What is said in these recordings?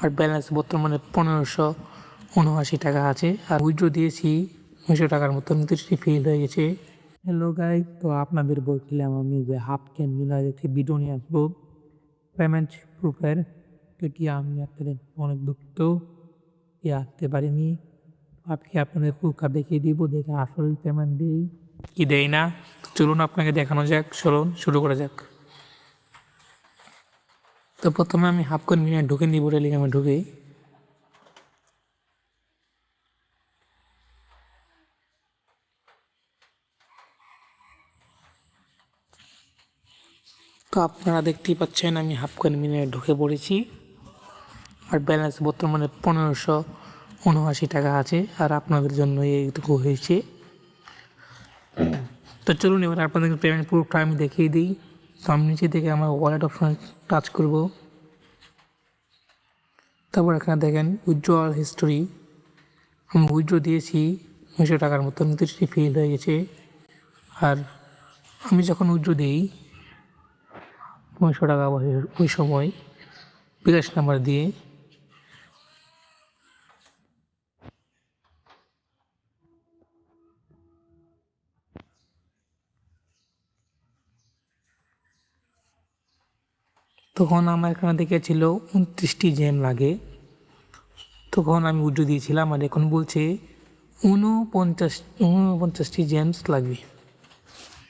আর balance বর্তমানে 1579 টাকা আছে। আর উইথড্র দিয়েছি 900 টাকার মতো, কিন্তু সেটি ফেল হয়ে গেছে। হ্যালো গাইস, তো আপনাদের বলছিলাম আমি যে হাফ ক্যান মিলার একটি ভিডিও নিয়ে আসবো পেমেন্ট প্রুফের। এটি আমি আপনাদের অনেক দুঃখিত আসতে পারিনি। আজকে আপনাদের প্রুফটা দেখিয়ে দিব, দেখে আসল পেমেন্ট দিই কি দেয় না। চলুন আপনাকে দেখানো যাক, চলুন শুরু করা যাক। তো প্রথমে আমি হাফ ক্যান মিলার ঢুকে নিব, টেলিগ্রামে ঢুকে। তো আপনারা দেখতেই পাচ্ছেন আমি হাফ ক্যান মিলিয়নে ঢুকে পড়েছি। আর ব্যালেন্স বর্তমানে 1579 টাকা আছে। আর আপনাদের জন্য এইটুকু হয়েছে। তো চলুন এবার আপনাদের পেমেন্ট প্রুফটা আমি দেখিয়ে দিই। তো আমি নিচে থেকে আমার ওয়ালেট অপশন টাচ করব। তারপর এখানে দেখেন উইথড্রয়াল হিস্টোরি। আমি উইথড্র দিয়েছি 900 টাকার মতো, কিন্তু সেটি ফেল হয়ে গেছে। আর আমি যখন উইথড্র দিই 900 টাকা ওই সময় বিকাশ নাম্বার দিয়ে, তখন আমার এখানে দেখেছিল 29টি জেম লাগে। তখন আমি উইথড্র দিয়েছিলাম, আর এখন বলছে 49টি জেমস লাগবে।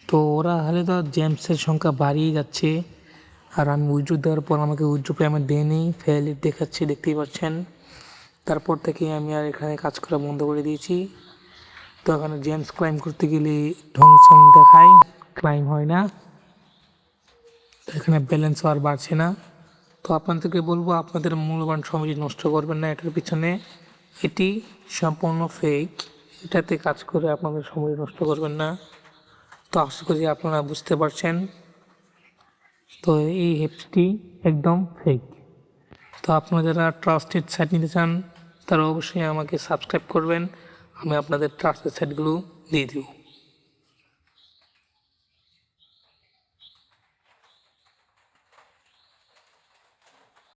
তো ওরা হলে তো জেমসের সংখ্যা বাড়িয়ে যাচ্ছে। আর আমি উইথড্র দেওয়ার পর আমাকে উইথড্র পেমেন্ট দেয়নি, ফেল দেখাচ্ছে, দেখতেই পাচ্ছেন। তারপর থেকে আমি আর এখানে কাজ করা বন্ধ করে দিয়েছি। তো এখানে জেমস ক্লাইম করতে গেলে ঢংসং দেখায়, ক্লাইম হয় না। তো এখানে ব্যালেন্সও আর বাড়ছে না। তো আপনাদেরকে বলবো, আপনাদের মূল্যবান সময় নষ্ট করবেন না এটার পিছনে। এটি সম্পূর্ণ ফেক, এটাতে কাজ করে আপনাদের সময় নষ্ট করবেন না। তো আশা করি আপনারা বুঝতে পারছেন। তো এই অ্যাপসটি একদম ফেক। তো আপনারা যারা ট্রাস্টেড সাইট নিতে চান তারা অবশ্যই আমাকে সাবস্ক্রাইব করবেন, আমি আপনাদের ট্রাস্টেড সাইটগুলো দিয়ে দেব।